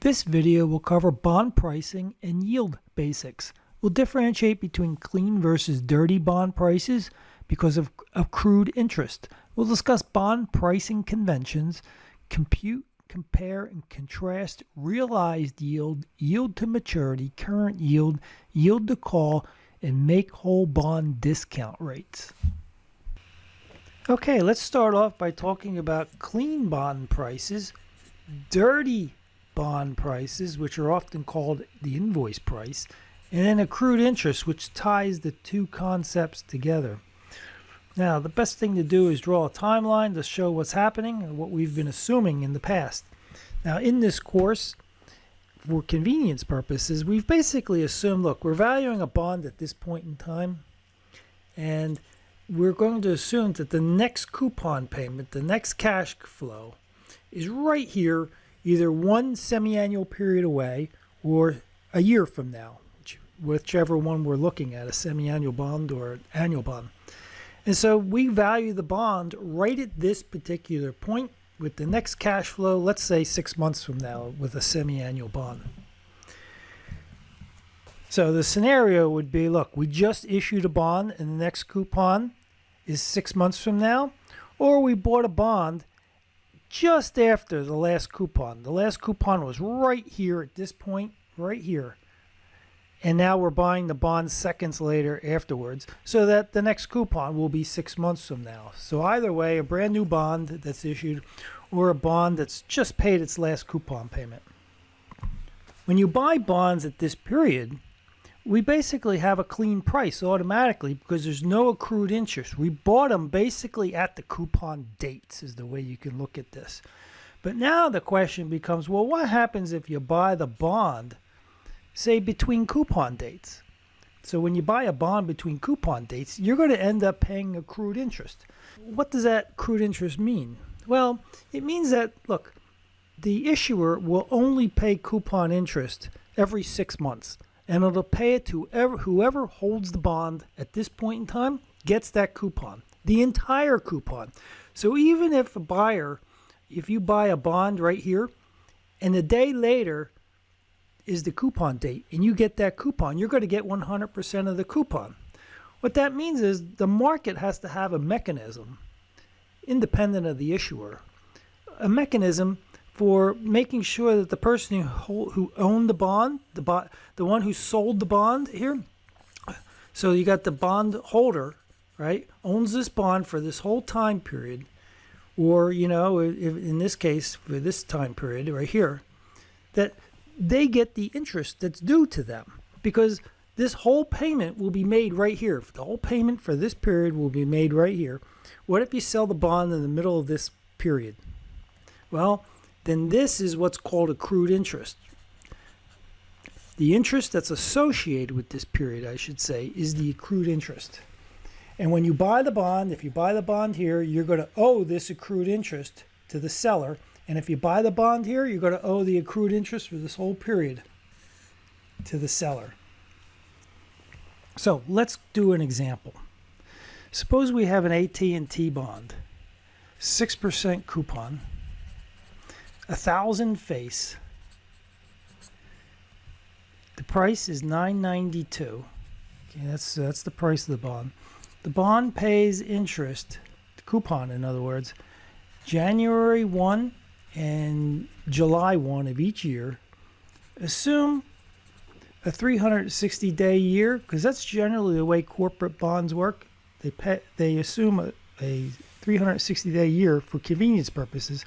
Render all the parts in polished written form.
This video will cover bond pricing and yield basics. We'll differentiate between clean versus dirty bond prices because of accrued interest. We'll discuss bond pricing conventions, compute, compare, and contrast realized yield, yield to maturity, current yield, yield to call, and make whole bond discount rates. Okay, let's start off by talking about clean bond prices, dirty bond prices, which are often called the invoice price, and then accrued interest, which ties the two concepts together. Now, the best thing to do is draw a timeline to show what's happening and what we've been assuming in the past. Now, in this course, for convenience purposes, we've basically assumed, look, we're valuing a bond at this point in time, and we're going to assume that the next coupon payment, the next cash flow, is right here, either one semi-annual period away or a year from now, whichever one we're looking at, a semi-annual bond or an annual bond. And so we value the bond right at this particular point with the next cash flow, let's say 6 months from now, with a semi-annual bond. So the scenario would be, look, we just issued a bond and the next coupon is 6 months from now, or we bought a bond just after the last coupon. The last coupon was right here at this point, right here. And now we're buying the bond seconds later afterwards, so that the next coupon will be 6 months from now. So either way, a brand new bond that's issued or a bond that's just paid its last coupon payment. When you buy bonds at this period, we basically have a clean price automatically because there's no accrued interest. We bought them basically at the coupon dates is the way you can look at this. But now the question becomes, well, what happens if you buy the bond, say, between coupon dates? So when you buy a bond between coupon dates, you're going to end up paying accrued interest. What does that accrued interest mean? Well, it means that, look, the issuer will only pay coupon interest every 6 months. And it'll pay it to whoever holds the bond at this point in time gets that coupon, the entire coupon. So even if a buyer, if you buy a bond right here, and a day later is the coupon date, and you get that coupon, you're going to get 100% of the coupon. What that means is the market has to have a mechanism, independent of the issuer, a mechanism for making sure that the person who owned the bond, the one who sold the bond here, so you got the bond holder, right, owns this bond for this whole time period, or, you know, if in this case, for this time period right here, that they get the interest that's due to them, because this whole payment will be made right here. The whole payment for this period will be made right here. What if you sell the bond in the middle of this period? Well, then this is what's called accrued interest. The interest that's associated with this period, I should say, is the accrued interest. And when you buy the bond, if you buy the bond here, you're going to owe this accrued interest to the seller. And if you buy the bond here, you're going to owe the accrued interest for this whole period to the seller. So let's do an example. Suppose we have an AT&T bond, 6% coupon, 1,000 face. The price is $9.92. Okay, that's the price of the bond. The bond pays interest, the coupon in other words, January 1 and July 1 of each year. Assume a 360-day year, because that's generally the way corporate bonds work. They assume a 360-day year for convenience purposes.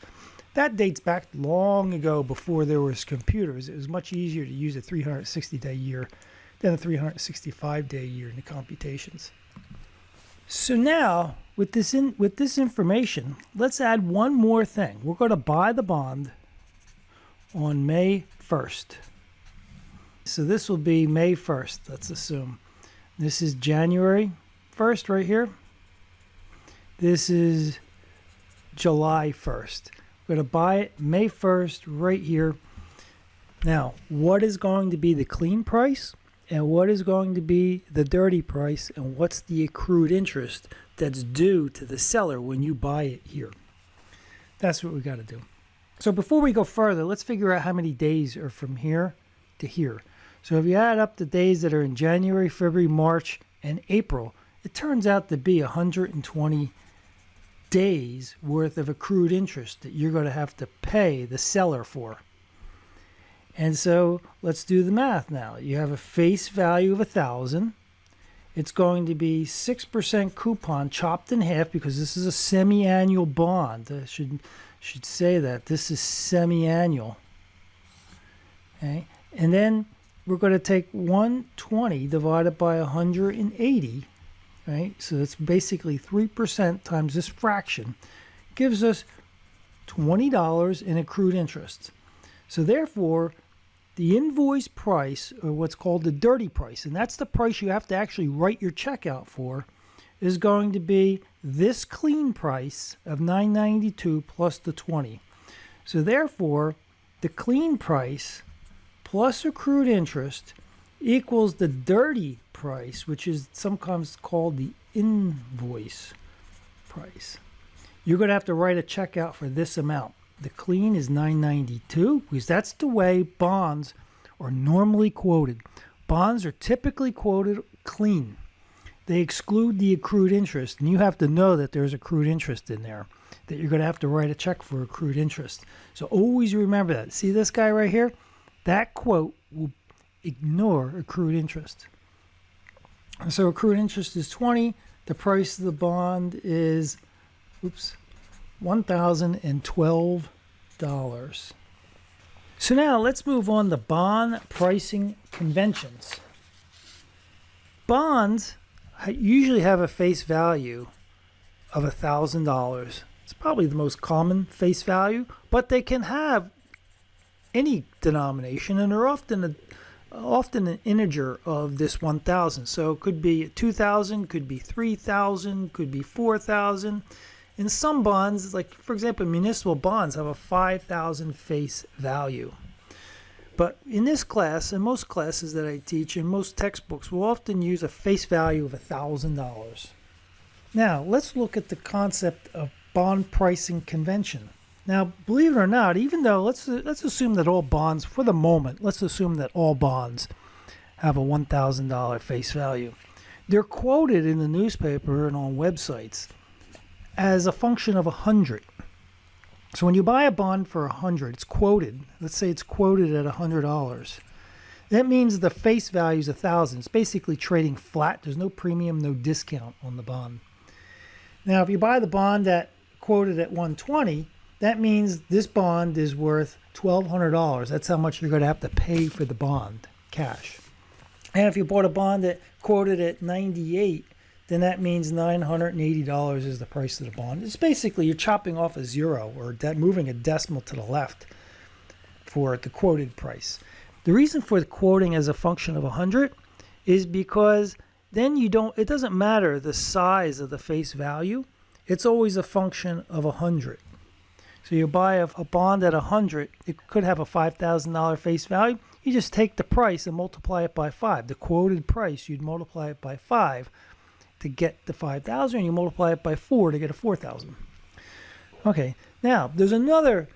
That dates back long ago before there was computers. It was much easier to use a 360-day year than a 365-day year in the computations. So now, with this information, let's add one more thing. We're going to buy the bond on May 1st. So this will be May 1st, let's assume. This is January 1st right here. This is July 1st. We're going to buy it May 1st right here. Now, what is going to be the clean price and what is going to be the dirty price, and what's the accrued interest that's due to the seller when you buy it here? That's what we got to do. So before we go further, let's figure out how many days are from here to here. So if you add up the days that are in January, February, March, and April, it turns out to be 120 days worth of accrued interest that you're going to have to pay the seller for. And so let's do the math now. You have a face value of 1,000. It's going to be 6% coupon chopped in half because this is a semi-annual bond. I should say that this is semi-annual. Okay, and then we're going to take 120 divided by 180. Right, so that's basically 3% times this fraction gives us $20 in accrued interest. So therefore, the invoice price, or what's called the dirty price, and that's the price you have to actually write your check out for, is going to be this clean price of $9.92 plus the 20. So therefore, the clean price plus accrued interest equals the dirty price, which is sometimes called the invoice price. You're going to have to write a check out for this amount. The clean is $9.92 because that's the way bonds are normally quoted. Bonds are typically quoted clean. They exclude the accrued interest, and you have to know that there's accrued interest in there, that you're going to have to write a check for accrued interest. So always remember that. See this guy right here? That quote will ignore accrued interest. And so accrued interest is 20. The price of the bond is $1,012. So now let's move on to bond pricing conventions. Bonds usually have a face value of $1,000. It's probably the most common face value, but they can have any denomination, and they're often an integer of this 1,000. So it could be 2,000, could be 3,000, could be 4,000. In some bonds, like for example, municipal bonds have a 5,000 face value. But in this class, and most classes that I teach, and most textbooks will often use a face value of $1,000. Now, let's look at the concept of bond pricing convention. Now, believe it or not, even though let's assume that all bonds, for the moment, let's assume that all bonds have a $1,000 face value. They're quoted in the newspaper and on websites as a function of 100. So when you buy a bond for 100, it's quoted. Let's say it's quoted at $100. That means the face value is 1,000. It's basically trading flat. There's no premium, no discount on the bond. Now, if you buy the bond that quoted at 120, that means this bond is worth $1,200. That's how much you're going to have to pay for the bond, cash. And if you bought a bond that quoted at 98, then that means $980 is the price of the bond. It's basically you're chopping off a zero or moving a decimal to the left for the quoted price. The reason for the quoting as a function of 100 is because then it doesn't matter the size of the face value. It's always a function of 100. So you buy a bond at 100, it could have a $5,000 face value. You just take the price and multiply it by 5. The quoted price, you'd multiply it by 5 to get the 5,000, and you multiply it by 4 to get a 4,000. Okay, now there's another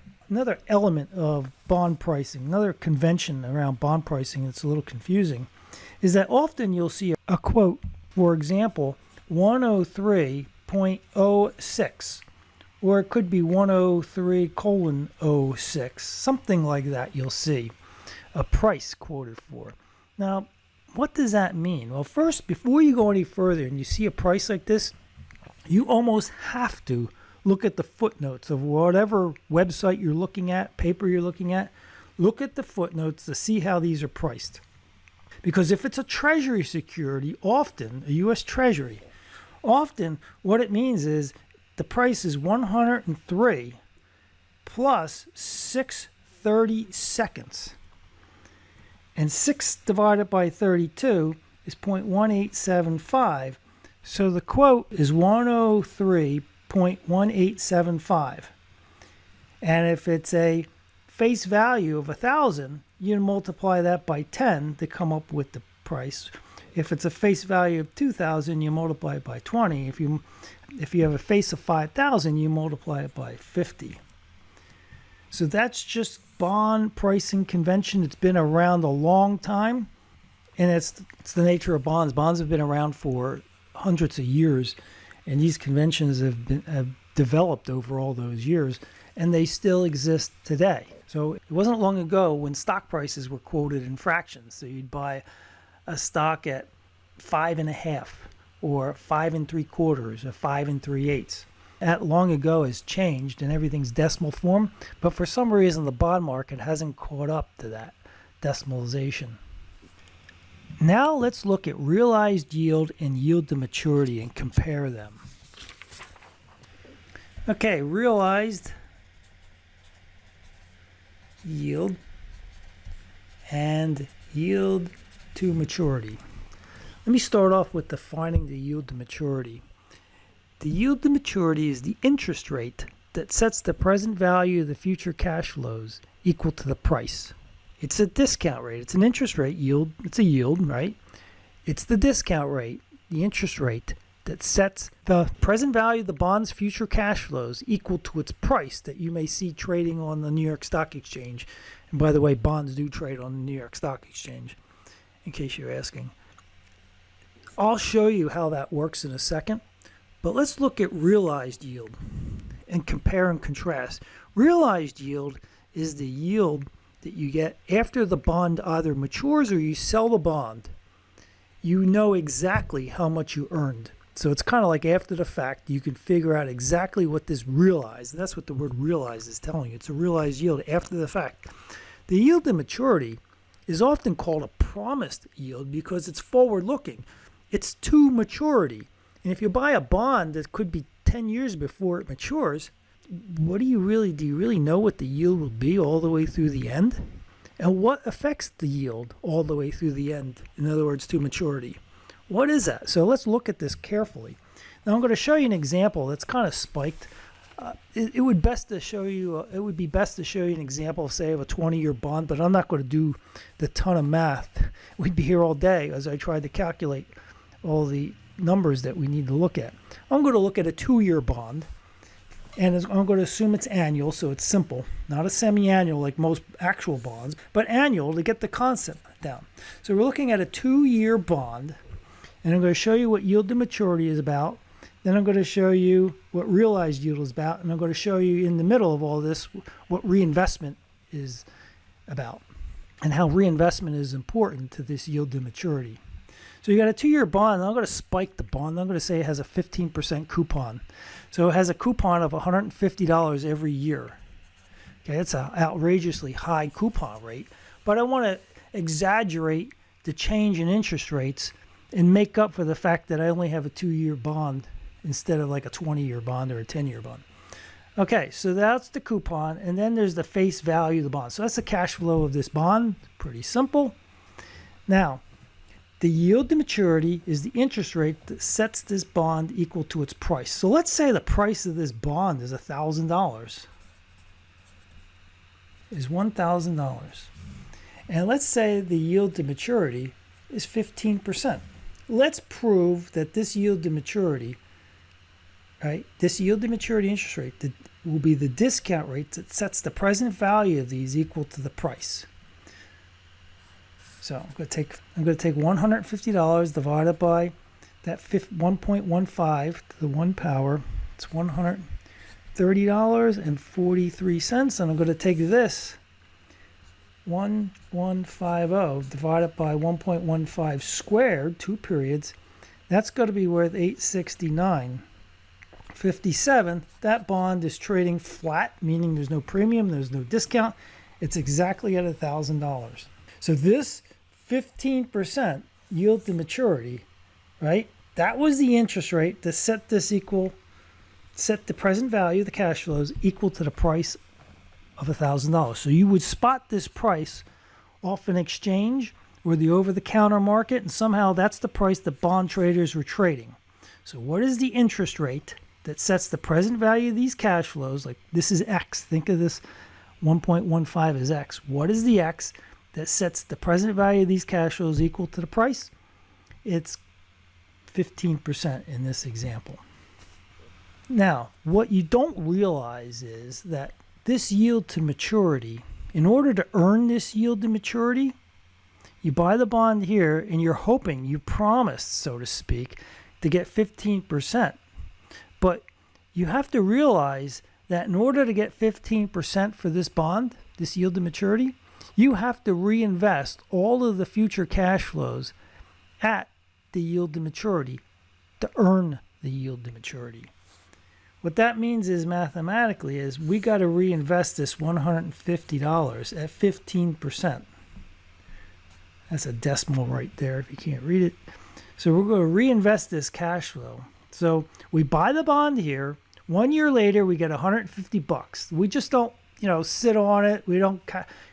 element of bond pricing, another convention around bond pricing that's a little confusing, is that often you'll see a quote, for example, 103.06, or it could be 103:06, something like that. You'll see a price quoted for. Now, what does that mean? Well, first, before you go any further and you see a price like this, you almost have to look at the footnotes of whatever website you're looking at, paper you're looking at. Look at the footnotes to see how these are priced. Because if it's a treasury security, often, a U.S. Treasury, often what it means is the price is 103 plus 6/30 seconds. And 6 divided by 32 is 0.1875. So the quote is 103.1875. And if it's a face value of 1,000, you multiply that by 10 to come up with the price. If it's a face value of 2,000, you multiply it by 20. If you have a face of 5,000, you multiply it by 50. So that's just bond pricing convention. It's been around a long time, and it's the nature of bonds. Bonds have been around for hundreds of years, and these conventions have developed over all those years, and they still exist today. So it wasn't long ago when stock prices were quoted in fractions. So you'd buy a stock at 5.5 or 5 3/4 or 5 3/8. That long ago has changed and everything's decimal form, but for some reason the bond market hasn't caught up to that decimalization. Now let's look at realized yield and yield to maturity and compare them. Okay, realized yield and yield to maturity. Let me start off with defining the yield to maturity. The yield to maturity is the interest rate that sets the present value of the future cash flows equal to the price. It's a discount rate. It's an interest rate yield. It's a yield, right? It's the discount rate, the interest rate that sets the present value of the bond's future cash flows equal to its price that you may see trading on the New York Stock Exchange. And by the way, bonds do trade on the New York Stock Exchange, in case you're asking. I'll show you how that works in a second, but let's look at realized yield and compare and contrast. Realized yield is the yield that you get after the bond either matures or you sell the bond. You know exactly how much you earned. So it's kind of like after the fact, you can figure out exactly what this realized. That's what the word realized is telling you. It's a realized yield after the fact. The yield to maturity is often called a promised yield because it's forward looking. It's to maturity. And if you buy a bond that could be 10 years before it matures, do you really know what the yield will be all the way through the end? And what affects the yield all the way through the end? In other words, to maturity. What is that? So let's look at this carefully. Now I'm going to show you an example that's kind of spiked. It would be best to show you an example, say, of a 20-year bond, but I'm not going to do the ton of math. We'd be here all day as I tried to calculate all the numbers that we need to look at. I'm going to look at a 2-year bond, and I'm going to assume it's annual, so it's simple, not a semi-annual like most actual bonds, but annual to get the concept down. So we're looking at a 2-year bond, and I'm going to show you what yield to maturity is about. Then I'm going to show you what realized yield is about, and I'm going to show you in the middle of all this what reinvestment is about and how reinvestment is important to this yield to maturity. So you got a 2-year bond, and I'm going to spike the bond. I'm going to say it has a 15% coupon. So it has a coupon of $150 every year. Okay, that's an outrageously high coupon rate. But I want to exaggerate the change in interest rates and make up for the fact that I only have a 2-year bond instead of like a 20-year bond or a 10-year bond. Okay, so that's the coupon, and then there's the face value of the bond. So that's the cash flow of this bond. Pretty simple. Now, the yield to maturity is the interest rate that sets this bond equal to its price. So let's say the price of this bond is $1,000. Is $1,000. And let's say the yield to maturity is 15%. Let's prove that this yield to maturity, right, this yield to maturity interest rate will be the discount rate that sets the present value of these equal to the price. So I'm going to take $150 divided by that 1.15 to the 1 power. It's $130.43. And I'm going to take this 1150 divided by 1.15 squared, 2 periods. That's going to be worth $869.57. That bond is trading flat, meaning there's no premium, there's no discount. It's exactly at $1,000. So this 15% yield to maturity, right? That was the interest rate that set the present value of the cash flows equal to the price of $1,000. So you would spot this price off an exchange or the over-the-counter market, and somehow that's the price that bond traders were trading. So what is the interest rate that sets the present value of these cash flows? Like this is X. Think of this 1.15 as X. What is the X that sets the present value of these cash flows equal to the price? It's 15% in this example. Now, what you don't realize is that this yield to maturity, in order to earn this yield to maturity, you buy the bond here and you're hoping, you promised, so to speak, to get 15%. But you have to realize that in order to get 15% for this bond, this yield to maturity, you have to reinvest all of the future cash flows at the yield to maturity to earn the yield to maturity. What that means is mathematically is we got to reinvest this $150 at 15%. That's a decimal right there if you can't read it. So we're going to reinvest this cash flow. So we buy the bond here. 1 year later, we get $150. We just don't, sit on it. We don't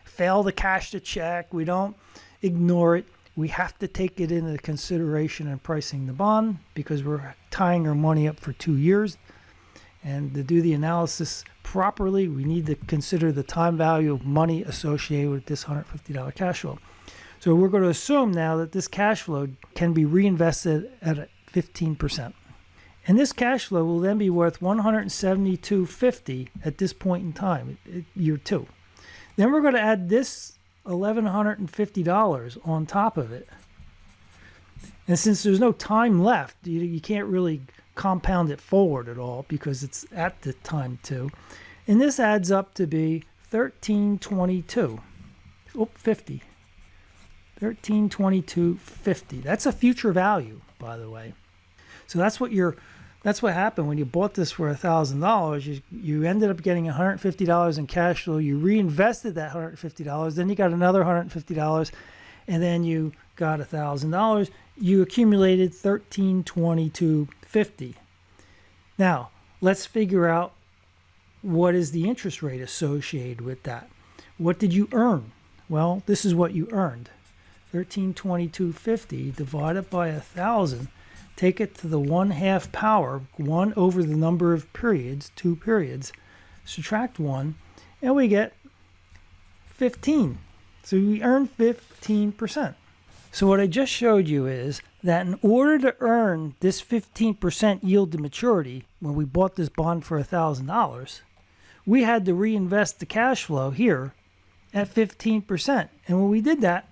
fail to cash the check. We don't ignore it. We have to take it into consideration in pricing the bond because we're tying our money up for 2 years. And to do the analysis properly, we need to consider the time value of money associated with this $150 cash flow. So we're going to assume now that this cash flow can be reinvested at 15%. And this cash flow will then be worth $172.50 at this point in time, year 2. Then we're going to add this $1,150 on top of it. And since there's no time left, you can't really compound it forward at all because it's at the time 2. And this adds up to be $1322.50. 1322.50. That's a future value, by the way. So that's what happened when you bought this for $1,000. You ended up getting $150 in cash flow. You reinvested that $150. Then you got another $150, and then you got $1,000. You accumulated $1322.50. Now let's figure out what is the interest rate associated with that. What did you earn? Well, this is what you earned. $1322.50 divided by 1,000. Take it to the 1/2 power, 1 over the number of periods, 2 periods, subtract 1, and we get 15. So we earn 15%. So what I just showed you is that in order to earn this 15% yield to maturity, when we bought this bond for $1,000, we had to reinvest the cash flow here at 15%. And when we did that,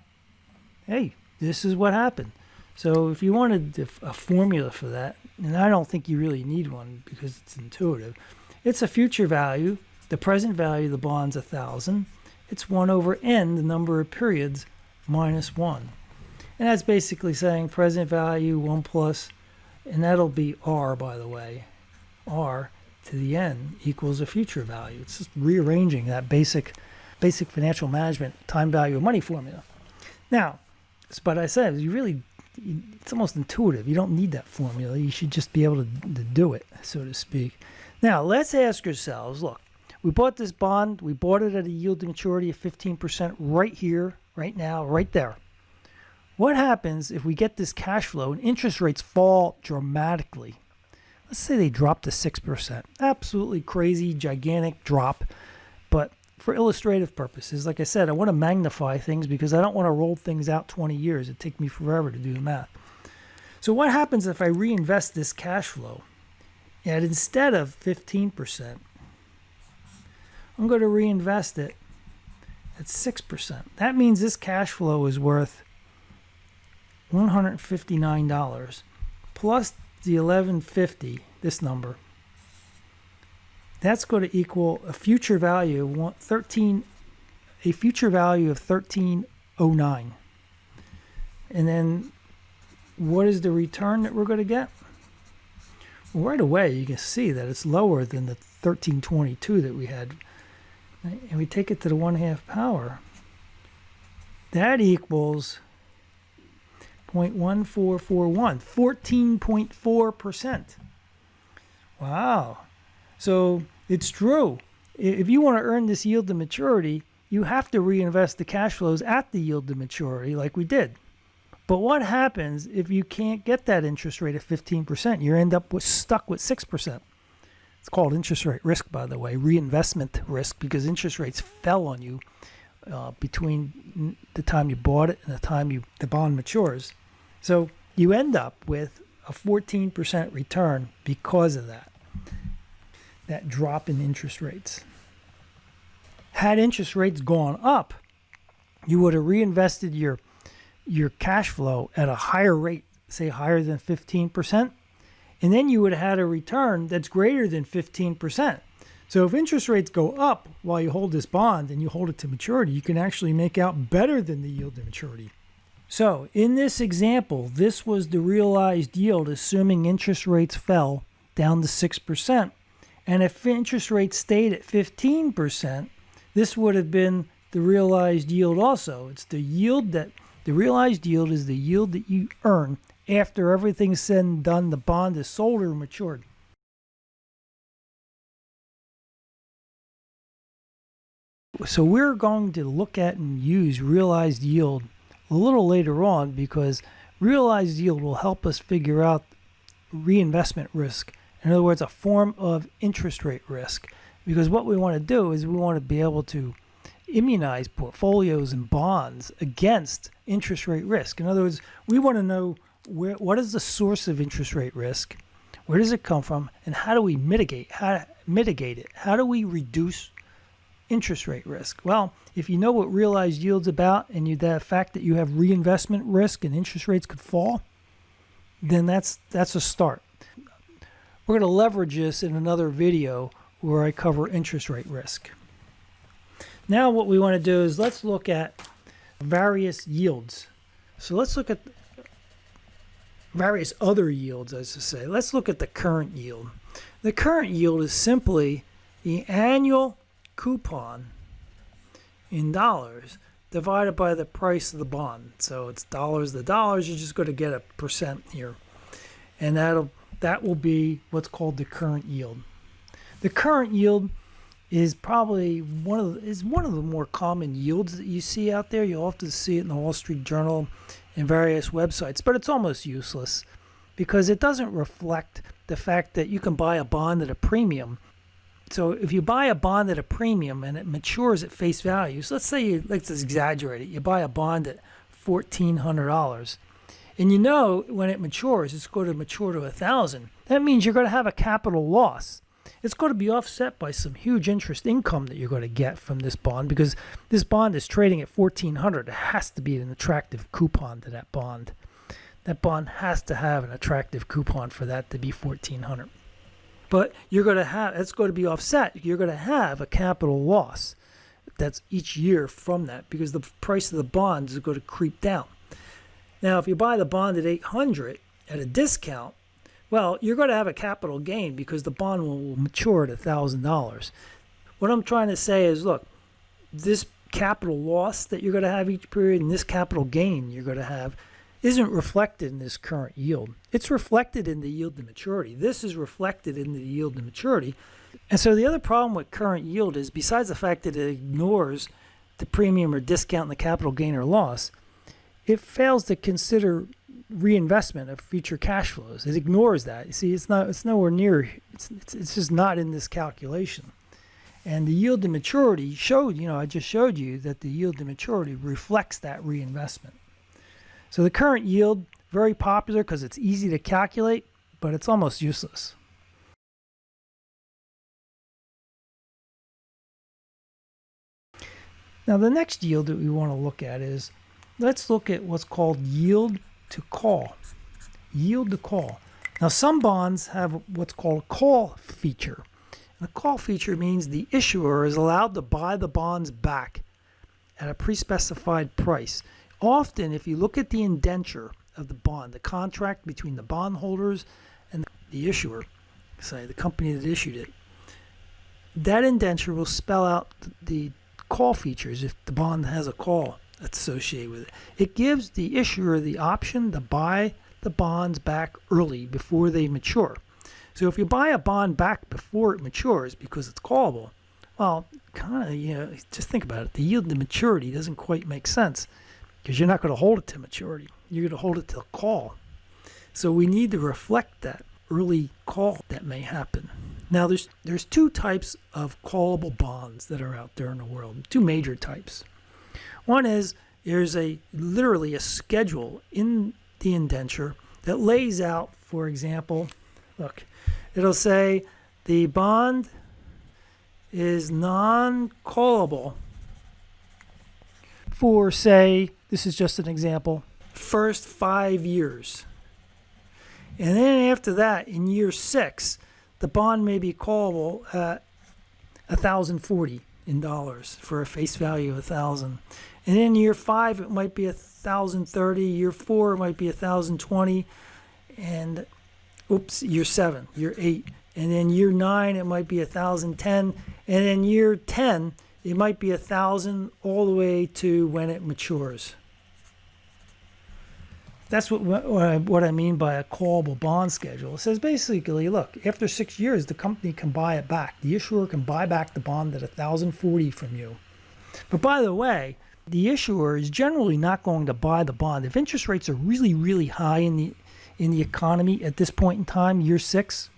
hey, this is what happened. So if you wanted a formula for that, and I don't think you really need one because it's intuitive, it's a future value. The present value of the bond's 1,000. It's 1 over n, the number of periods, minus 1. And that's basically saying present value 1 plus, and that'll be r, by the way. R to the n equals a future value. It's just rearranging that basic financial management time value of money formula. Now, but I said, it's almost intuitive. You don't need that formula. You should just be able to do it, so to speak. Now, let's ask ourselves, look, we bought this bond. We bought it at a yield to maturity of 15% right here, right now, right there. What happens if we get this cash flow and interest rates fall dramatically? Let's say they drop to 6%. Absolutely crazy, gigantic drop. But for illustrative purposes, like I said, I want to magnify things because I don't want to roll things out 20 years. It'd take me forever to do the math. So what happens if I reinvest this cash flow? And instead of 15%, I'm going to reinvest it at 6%. That means this cash flow is worth $159 plus the $11.50, this number. That's going to equal a future value of $13.09. And then what is the return that we're going to get? Well, right away you can see that it's lower than the $13.22 that we had. And we take it to the 1/2 power. That equals 0.1441, 14.4%. Wow. So it's true. If you want to earn this yield to maturity, you have to reinvest the cash flows at the yield to maturity like we did. But what happens if you can't get that interest rate at 15%? You end up stuck with 6%. It's called interest rate risk, by the way, reinvestment risk, because interest rates fell on you between the time you bought it and the time the bond matures. So you end up with a 14% return because of that drop in interest rates. Had interest rates gone up, you would have reinvested your cash flow at a higher rate, say higher than 15%, and then you would have had a return that's greater than 15%. So if interest rates go up while you hold this bond and you hold it to maturity, you can actually make out better than the yield to maturity. So in this example, this was the realized yield assuming interest rates fell down to 6%. And if interest rates stayed at 15%, this would have been the realized yield also. It's the realized yield is the yield that you earn after everything's said and done, the bond is sold or matured. So we're going to look at and use realized yield a little later on, because realized yield will help us figure out reinvestment risk. In other words, a form of interest rate risk. Because what we want to do is we want to be able to immunize portfolios and bonds against interest rate risk. In other words, we want to know what is the source of interest rate risk, where does it come from, and how do we mitigate it? How do we reduce interest rate risk? Well, if you know what realized yield's about, and the fact that you have reinvestment risk and interest rates could fall, then that's a start. We're going to leverage this in another video where I cover interest rate risk. Now what we want to do is let's look at various yields. So let's look at various other yields, as to say. Let's look at the current yield. The current yield is simply the annual coupon in dollars divided by the price of the bond. So it's dollars to dollars. You're just going to get a percent here, and that will be what's called the current yield. The current yield is probably one of the more common yields that you see out there. You'll often see it in the Wall Street Journal and various websites, but it's almost useless because it doesn't reflect the fact that you can buy a bond at a premium. So if you buy a bond at a premium and it matures at face value, so let's exaggerate it. You buy a bond at $1,400, and you know when it matures, it's going to mature to $1,000. That means you're going to have a capital loss. It's going to be offset by some huge interest income that you're going to get from this bond, because this bond is trading at $1,400. It has to be an attractive coupon to that bond. That bond has to have an attractive coupon for that to be $1,400. But it's going to be offset. You're going to have a capital loss that's each year from that, because the price of the bond is going to creep down. Now, if you buy the bond at $800 at a discount, well, you're going to have a capital gain because the bond will mature at $1,000. What I'm trying to say is, look, this capital loss that you're going to have each period and this capital gain you're going to have isn't reflected in this current yield. It's reflected in the yield to maturity. This is reflected in the yield to maturity. And so the other problem with current yield is, besides the fact that it ignores the premium or discount and the capital gain or loss, it fails to consider reinvestment of future cash flows. It ignores that. You see, it's nowhere near. It's just not in this calculation. And the yield to maturity I just showed you that the yield to maturity reflects that reinvestment. So the current yield, very popular because it's easy to calculate, but it's almost useless. Now the next yield that we want to look at is, let's look at what's called yield to call. Yield to call. Now some bonds have what's called a call feature. And a call feature means the issuer is allowed to buy the bonds back at a pre-specified price. Often, if you look at the indenture of the bond, the contract between the bondholders and the issuer, say the company that issued it, that indenture will spell out the call features if the bond has a call that's associated with it. It gives the issuer the option to buy the bonds back early before they mature. So if you buy a bond back before it matures because it's callable, well, just think about it. The yield to maturity doesn't quite make sense, because you're not going to hold it to maturity. You're going to hold it to call. So we need to reflect that early call that may happen. Now, there's two types of callable bonds that are out there in the world, two major types. One is there's literally a schedule in the indenture that lays out, for example, look, it'll say the bond is non-callable for, say, this is just an example, first 5 years. And then after that, in year 6, the bond may be callable at $1,040 in dollars for a face value of $1,000. And in year 5, it might be $1,030. Year 4, it might be $1,020. And year 7, year 8. And then year 9, it might be $1,010. And then year 10, it might be $1,000 all the way to when it matures. That's what I mean by a callable bond schedule. It says basically, look, after 6 years, the company can buy it back. The issuer can buy back the bond at $1,040 from you. But by the way, the issuer is generally not going to buy the bond. If interest rates are really, really high in the economy at this point in time, year 6,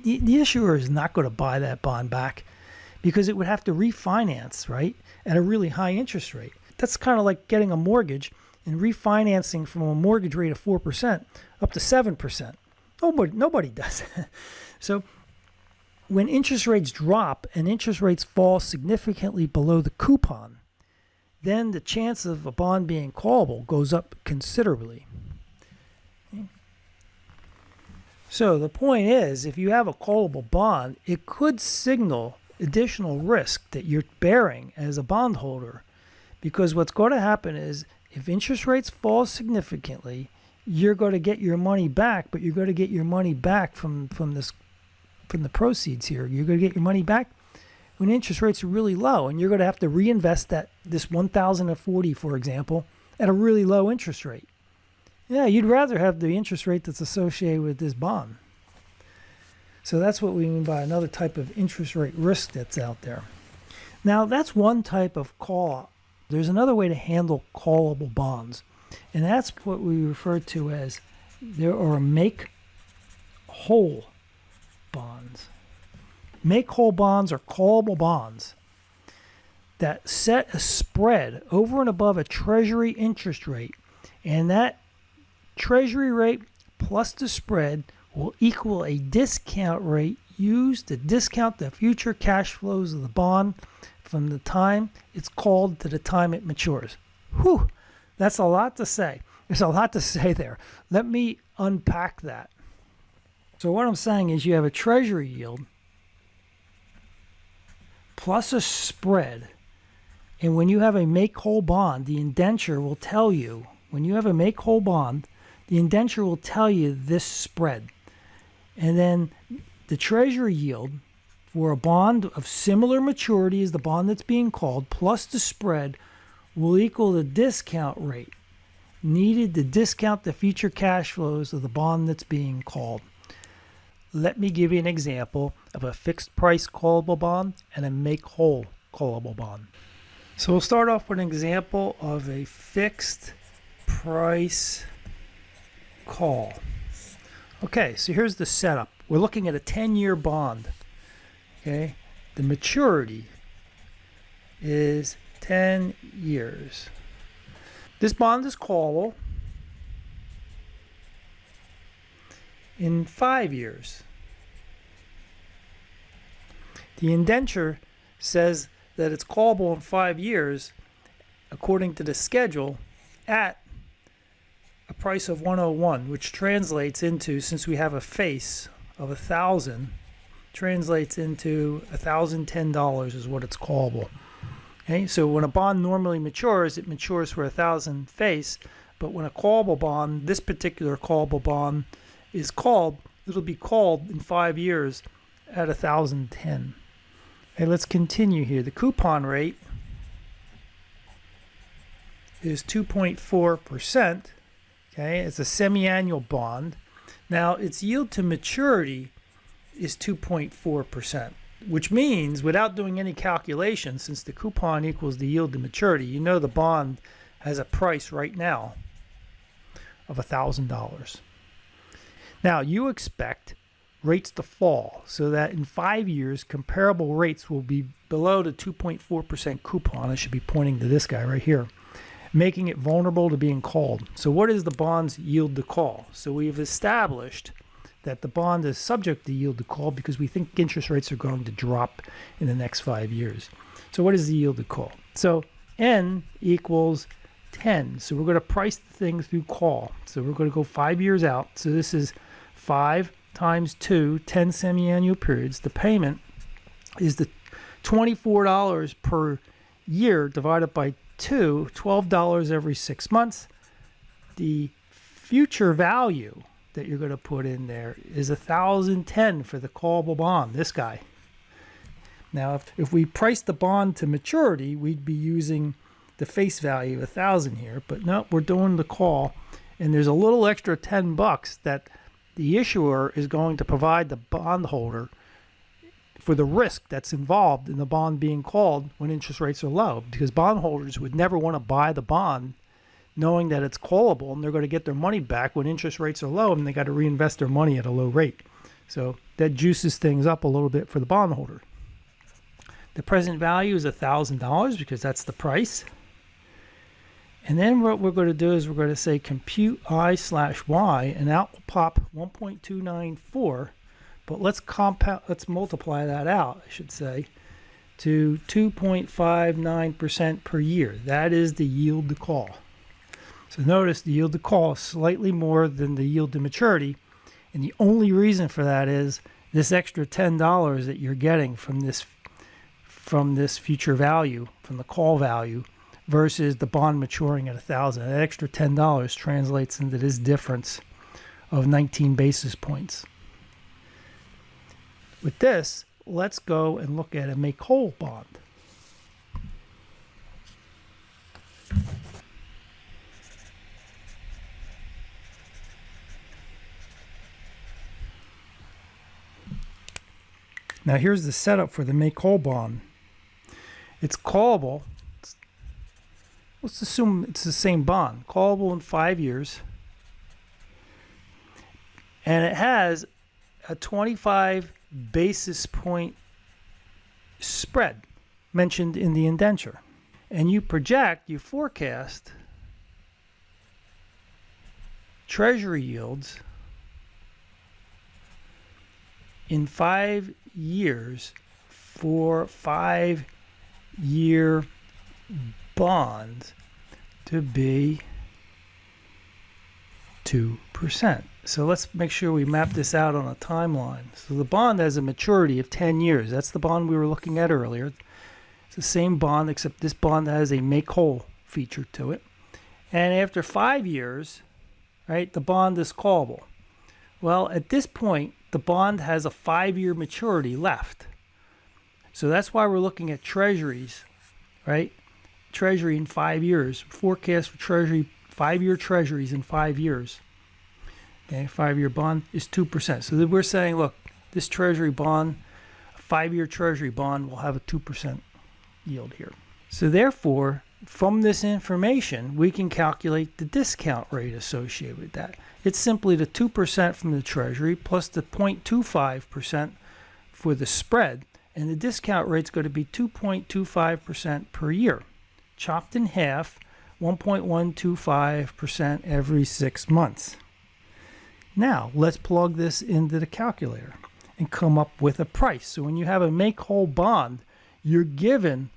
the issuer is not going to buy that bond back because it would have to refinance, right, at a really high interest rate. That's kind of like getting a mortgage and refinancing from a mortgage rate of 4% up to 7%. Nobody does. So when interest rates drop and interest rates fall significantly below the coupon, then the chance of a bond being callable goes up considerably. So the point is, if you have a callable bond, it could signal additional risk that you're bearing as a bondholder, because what's going to happen is if interest rates fall significantly, you're going to get your money back, but you're going to get your money back from the proceeds here. You're going to get your money back when interest rates are really low, and you're going to have to reinvest this $1,040, for example, at a really low interest rate. Yeah, you'd rather have the interest rate that's associated with this bond. So that's what we mean by another type of interest rate risk that's out there. Now, that's one type of call. There's another way to handle callable bonds, and that's what we refer to as there are make-whole bonds. Make-whole bonds are callable bonds that set a spread over and above a treasury interest rate, and that treasury rate plus the spread will equal a discount rate used to discount the future cash flows of the bond from the time it's called to the time it matures. Whew, that's a lot to say. There's a lot to say there. Let me unpack that. So what I'm saying is you have a treasury yield plus a spread, and when you have a make-whole bond, the indenture will tell you, when you have a make-whole bond, the indenture will tell you this spread. And then the treasury yield for a bond of similar maturity as the bond that's being called, plus the spread, will equal the discount rate needed to discount the future cash flows of the bond that's being called. Let me give you an example of a fixed price callable bond and a make-whole callable bond. So we'll start off with an example of a fixed price call. Okay, so here's the setup. We're looking at a 10-year bond. Okay, the maturity is 10 years. This bond is callable in 5 years. The indenture says that it's callable in 5 years according to the schedule at a price of 101, which translates into, since we have a face of 1,000, translates into $1,010 is what it's callable. Okay, so when a bond normally matures, it matures for 1,000 face, but when a callable bond, this particular callable bond is called, it'll be called in 5 years at 1,010. Okay, let's continue here. The coupon rate is 2.4%. Okay, it's a semi-annual bond. Now, its yield to maturity is 2.4%, which means, without doing any calculation, since the coupon equals the yield to maturity, you know the bond has a price right now of $1,000. Now, you expect rates to fall so that in 5 years, comparable rates will be below the 2.4% coupon. I should be pointing to this guy right here, making it vulnerable to being called. So what is the bond's yield to call? So we've established that the bond is subject to yield to call because we think interest rates are going to drop in the next 5 years. So what is the yield to call? So N equals 10. So we're going to price the thing through call. So we're going to go 5 years out. So this is 5 times 2, 10 semi-annual periods. The payment is the $24 per year divided by 2, $12 every 6 months. The future value that you're going to put in there is 1,010 for the callable bond, this guy. Now, if we price the bond to maturity, we'd be using the face value of 1,000 here, but no, we're doing the call, and there's a little extra $10 that the issuer is going to provide the bondholder for the risk that's involved in the bond being called when interest rates are low, because bondholders would never want to buy the bond knowing that it's callable and they're going to get their money back when interest rates are low and they got to reinvest their money at a low rate. So that juices things up a little bit for the bondholder. The present value is $1,000 because that's the price. And then what we're going to do is we're going to say compute I/Y, and out will pop 1.294. But let's multiply that out, I should say, to 2.59% per year. That is the yield to call. So notice the yield to call is slightly more than the yield to maturity. And the only reason for that is this extra $10 that you're getting from this future value, from the call value, versus the bond maturing at 1,000. That extra $10 translates into this difference of 19 basis points. With this, let's go and look at a make-whole bond. Now here's the setup for the make-whole bond. It's callable. Let's assume it's the same bond. Callable in 5 years. And it has a 25 basis point spread mentioned in the indenture. And you forecast treasury yields in 5 years for 5-year bonds to be 2%. So let's make sure we map this out on a timeline. So the bond has a maturity of 10 years. That's the bond we were looking at earlier. It's the same bond, except this bond has a make-whole feature to it. And after 5 years, right, the bond is callable. Well, at this point, the bond has a 5-year maturity left. So that's why we're looking at treasuries, right? Treasury in 5 years. Forecast for treasury, 5-year treasuries in 5 years. Okay, 5-year bond is 2%. So we're saying, look, this treasury bond, a 5-year treasury bond will have a 2% yield here. So therefore, from this information, we can calculate the discount rate associated with that. It's simply the 2% from the treasury plus the 0.25% for the spread, and the discount rate is going to be 2.25% per year, chopped in half, 1.125% every 6 months. Now, let's plug this into the calculator and come up with a price. So when you have a make-whole bond, you're given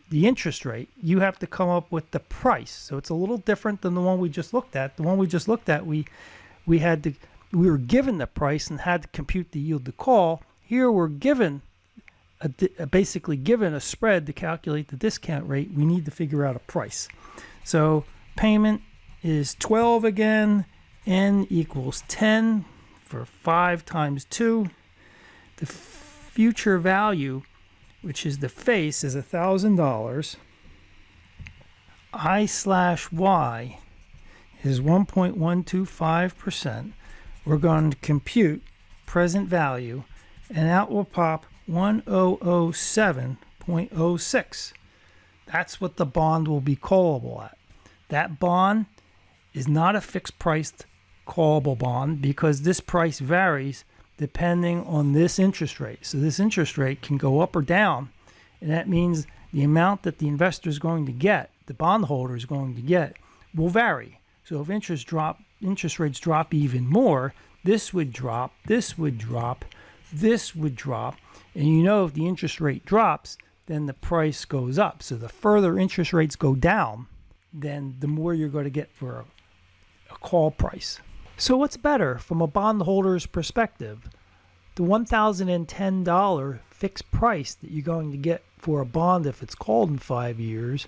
the interest rate. You have to come up with the price. So it's a little different than the one we just looked at. The one we just looked at, we were given the price and had to compute the yield to call. Here we're given basically given a spread to calculate the discount rate. We need to figure out a price. So payment is 12 again. N equals 10 for 5 times 2. The future value, which is the face, is $1,000. I/Y is 1.125%. We're going to compute present value, and out will pop 1007.06. That's what the bond will be callable at. That bond is not a fixed priced callable bond because this price varies depending on this interest rate. So this interest rate can go up or down, and that means the amount that the investor is going to get, the bondholder is going to get, will vary. So if interest rates drop even more, this would drop, this would drop, this would drop. And you know if the interest rate drops, then the price goes up. So the further interest rates go down, then the more you're going to get for a call price. So what's better from a bondholder's perspective? The $1,010 fixed price that you're going to get for a bond if it's called in 5 years,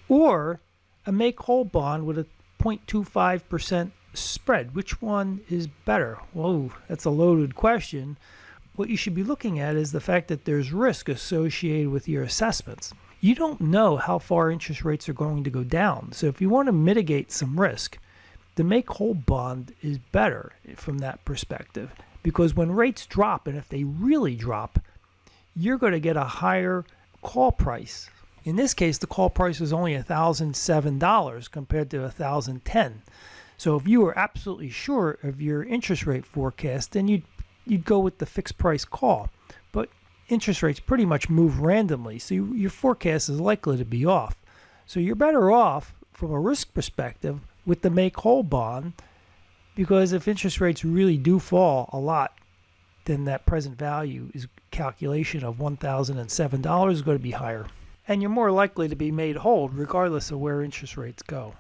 or a make-whole bond with a 0.25% spread? Which one is better? Whoa, that's a loaded question. What you should be looking at is the fact that there's risk associated with your assessments. You don't know how far interest rates are going to go down. So if you want to mitigate some risk, the make-whole bond is better from that perspective, because when rates drop, and if they really drop, you're going to get a higher call price. In this case, the call price was only $1,007 compared to $1,010. So if you were absolutely sure of your interest rate forecast, then you'd go with the fixed price call. But interest rates pretty much move randomly, so your forecast is likely to be off. So you're better off from a risk perspective with the make-whole bond, because if interest rates really do fall a lot, then that present value is calculation of $1,007 is going to be higher. And you're more likely to be made whole regardless of where interest rates go.